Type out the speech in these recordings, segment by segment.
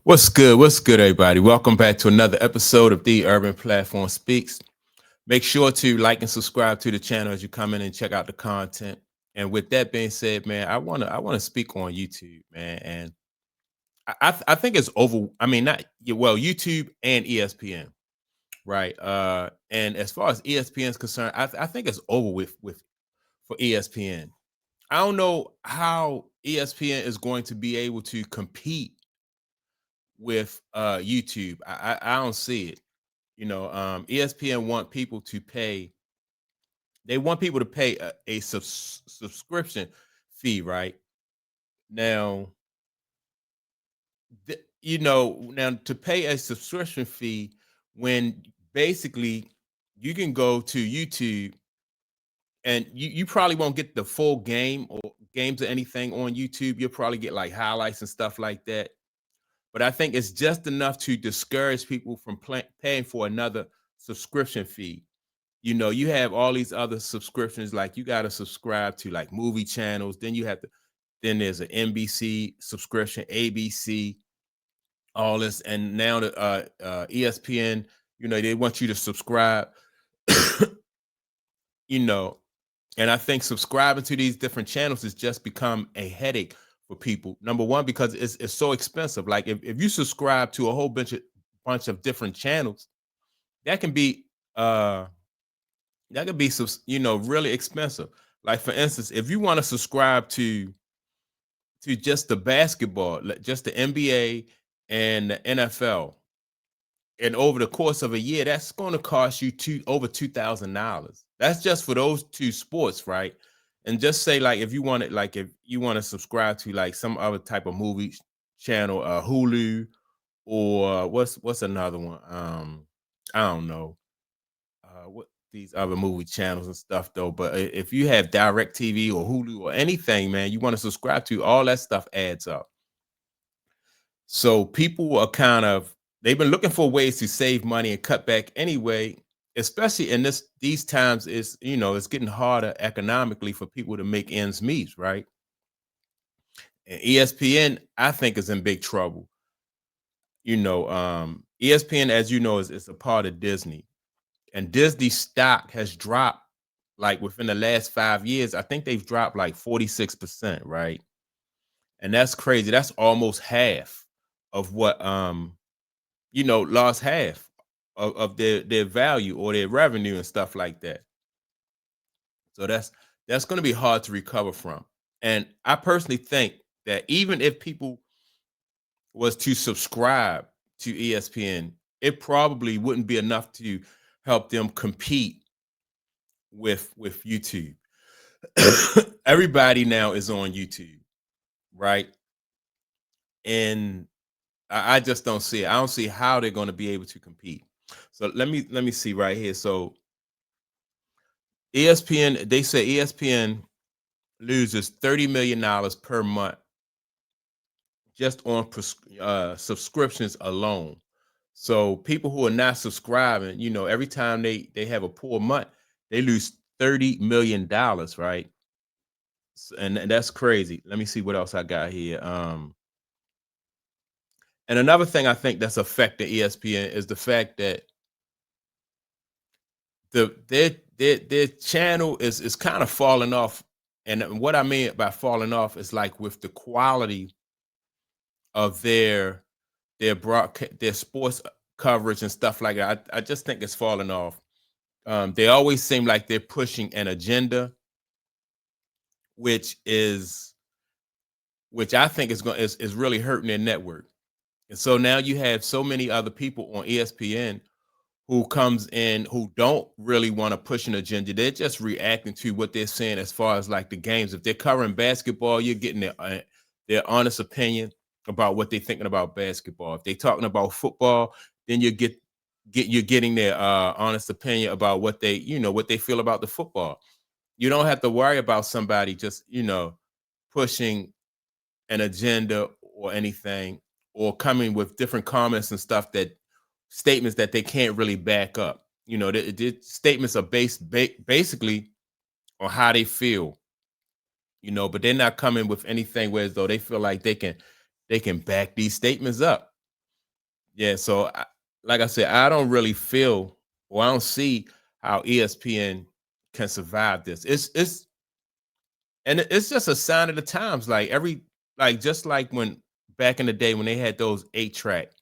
What's good? What's good, everybody? Welcome back to another episode of The Urban Platform Speaks. Make sure to like and subscribe to the channel as you come in and check out the content. And with that being said, man, I wanna speak on YouTube, man. And I think it's over. I mean, not well, YouTube and ESPN, right? And as far as ESPN is concerned, I think it's over with for ESPN. I don't know how ESPN is going to be able to compete with YouTube. I don't see it. ESPN want people to pay. They want people to pay a subscription fee, right? Now, now to pay a subscription fee when basically you can go to YouTube and you probably won't get the full game or games or anything on YouTube. You'll probably get like highlights and stuff like that. But I think it's just enough to discourage people from paying for another subscription fee. You have all these other subscriptions, like you got to subscribe to like movie channels. Then there's an NBC subscription, ABC, all this. And now the ESPN, they want you to subscribe, you know, and I think subscribing to these different channels has just become a headache for people. Number one, because it's so expensive. Like if you subscribe to a whole bunch of different channels, that can be uh really expensive. Like for instance, if you want to subscribe to just the basketball, just the NBA and the NFL, and over the course of a year, that's going to cost you over $2,000. That's just for those two sports, right? And just say like if you want to subscribe to like some other type of movie channel, Hulu, or what's another one? I don't know what these other movie channels and stuff though. But if you have Direct TV or Hulu or anything, man, you want to subscribe to, all that stuff adds up. So people are they've been looking for ways to save money and cut back anyway, especially in these times. It's getting harder economically for people to make ends meet, right? And ESPN, I think, is in big trouble. ESPN, as you know, is a part of Disney, and Disney stock has dropped like within the last 5 years. I think they've dropped like 46%, right? And that's crazy. That's almost half of what lost half of their value or their revenue and stuff like that. So that's going to be hard to recover from. And I personally think that even if people was to subscribe to ESPN, it probably wouldn't be enough to help them compete with YouTube. Everybody now is on YouTube, right? And I just don't see it. I don't see how they're going to be able to compete. So let me see right here. So ESPN, they say ESPN loses $30 million per month just on subscriptions alone. So people who are not subscribing, every time they have a poor month, they lose $30 million, right? And that's crazy. Let me see what else I got here. And another thing I think that's affecting ESPN is the fact that their channel is kind of falling off. And what I mean by falling off is like with the quality of their sports coverage and stuff like that. I just think it's falling off. They always seem like they're pushing an agenda, which I think is really hurting their network. And so now you have so many other people on ESPN who comes in who don't really want to push an agenda. They're just reacting to what they're saying as far as like the games. If they're covering basketball, you're getting their honest opinion about what they're thinking about basketball. If they're talking about football, then you're getting their honest opinion about what they feel about the football. You don't have to worry about somebody just pushing an agenda or anything, or coming with different comments and stuff, that statements that they can't really back up. The statements are basically on how they feel, but they're not coming with anything where as though they feel like they can back these statements up. Yeah, so like I said, I don't really feel or I don't see how ESPN can survive this. It's just a sign of the times. Like just like when back in the day when they had those 8-track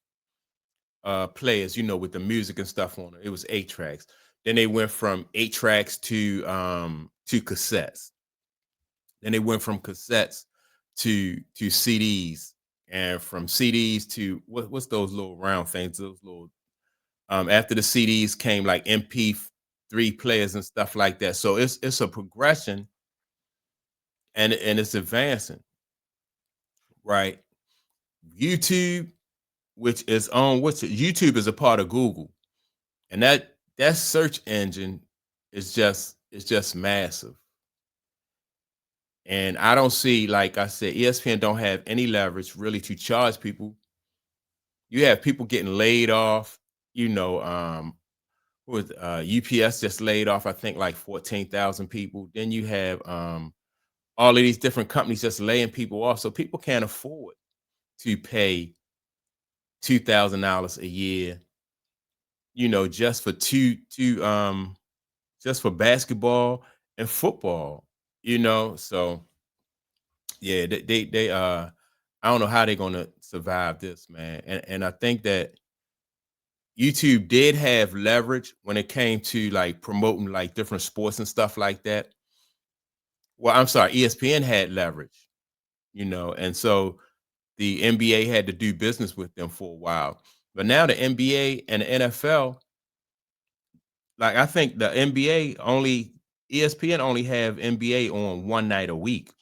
players, with the music and stuff on it. It was 8 tracks. Then they went from 8 tracks to cassettes. Then they went from cassettes to CDs, and from CDs to what's those little round things? Those little after the CDs came like MP3 players and stuff like that. So it's a progression, and it's advancing, right? YouTube, YouTube is a part of Google, and that search engine is just massive. And I don't see, like I said, ESPN don't have any leverage really to charge people. You have people getting laid off, with UPS just laid off, I think like 14,000 people. Then you have all of these different companies just laying people off. So people can't afford to pay $2,000 a year, just for just for basketball and football, So yeah, I don't know how they're gonna survive this, man. And I think that YouTube did have leverage when it came to like promoting like different sports and stuff like that. Well, I'm sorry, ESPN had leverage, and so the NBA had to do business with them for a while. But now the NBA and the NFL, like I think the NBA only ESPN only have NBA on one night a week.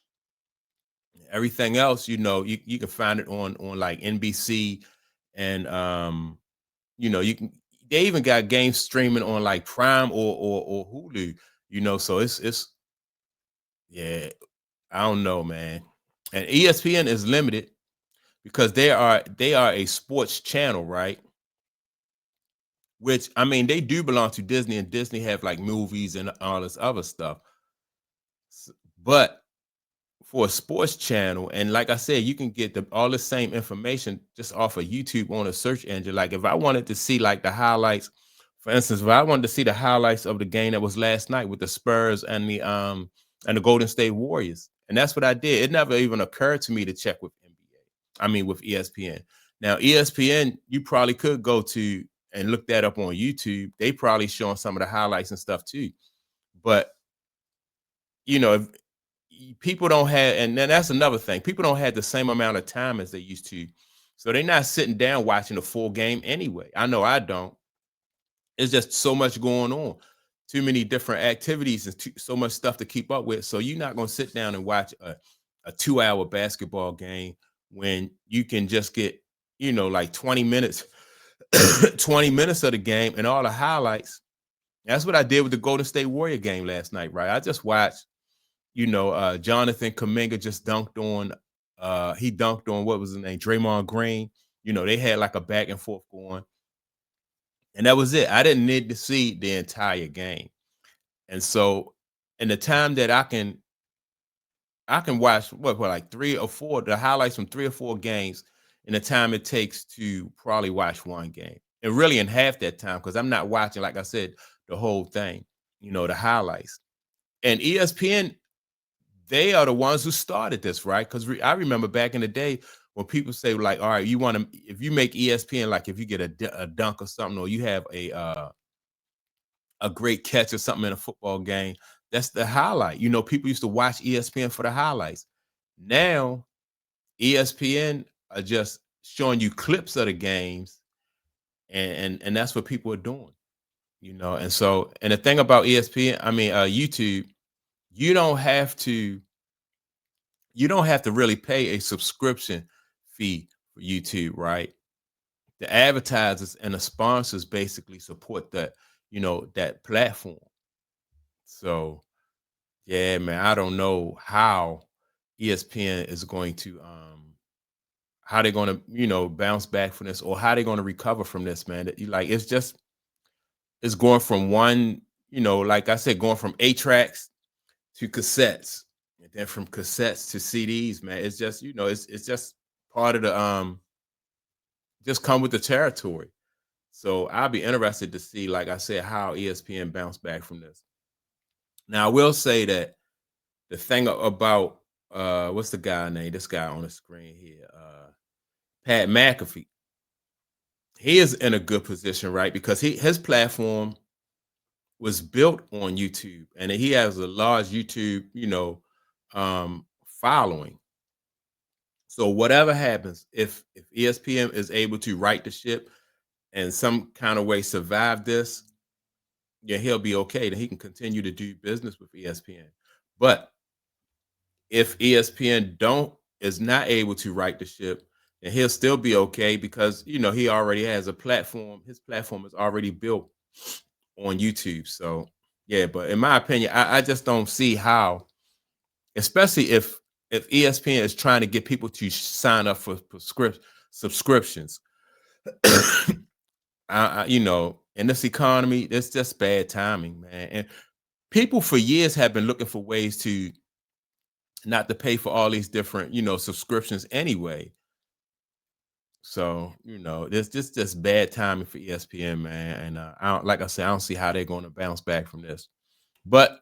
Everything else, you can find it on like NBC, and you can they even got games streaming on like Prime or Hulu, so it's yeah, I don't know, man. And ESPN is limited because they are a sports channel, right? Which I mean, they do belong to Disney, and Disney have like movies and all this other stuff. But for a sports channel, and like I said, you can get all the same information just off of YouTube on a search engine. Like if I wanted to see like the highlights, for instance, if I wanted to see the highlights of the game that was last night with the Spurs and the Golden State Warriors, and that's what I did. It never even occurred to me to check with NBA. I mean with ESPN. Now ESPN, you probably could go to and look that up on YouTube. They probably showing some of the highlights and stuff too. But if people don't have, and then that's another thing. People don't have the same amount of time as they used to, so they're not sitting down watching the full game anyway. I know I don't. It's just so much going on, too many different activities, and so much stuff to keep up with. So you're not going to sit down and watch a 2 hour basketball game when you can just get like 20 minutes, 20 minutes of the game and all the highlights. That's what I did with the Golden State Warrior game last night, right? I just watched Jonathan Kaminga just dunked on he dunked on what was his name, Draymond Green. They had like a back and forth going, and that was it. I didn't need to see the entire game. And so in the time that I can watch what like three or four the highlights from 3 or 4 games in the time it takes to probably watch one game. And really in half that time, because I'm not watching, like I said, the whole thing, the highlights. And ESPN, they are the ones who started this, right? Because I remember back in the day when people say like, all right, you want to, if you make ESPN, like if you get a dunk or something, or you have a great catch or something in a football game, that's the highlight. People used to watch ESPN for the highlights. Now ESPN are just showing you clips of the games, and that's what people are doing. And so, and the thing about ESPN, I mean YouTube, you don't have to you don't have to really pay a subscription fee for YouTube, right? The advertisers and the sponsors basically support that platform. So yeah, man, I don't know how ESPN is going to how they're going to bounce back from this, or how they're going to recover from this, man. Like it's going from one, like I said, going from 8 tracks to cassettes, and then from cassettes to CDs, man. It's just, it's just part of the just come with the territory. So I'll be interested to see, like I said, how ESPN bounce back from this. Now I will say that the thing about what's the guy name? This guy on the screen here, Pat McAfee. He is in a good position, right? Because his platform was built on YouTube, and he has a large YouTube, following. So whatever happens, if ESPN is able to right the ship and some kind of way survive this, yeah, he'll be okay. Then he can continue to do business with ESPN. But if ESPN is not able to right the ship, then he'll still be okay because he already has a platform. His platform is already built on YouTube. So yeah, but in my opinion, I just don't see how, especially if ESPN is trying to get people to sign up for subscriptions. In this economy, it's just bad timing, man. And people for years have been looking for ways to not to pay for all these different, subscriptions anyway. So, it's just bad timing for ESPN, man. And like I said, I don't see how they're going to bounce back from this. But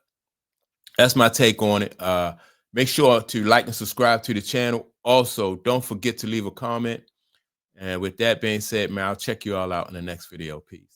that's my take on it. Make sure to like and subscribe to the channel. Also, don't forget to leave a comment. And with that being said, man, I'll check you all out in the next video. Peace.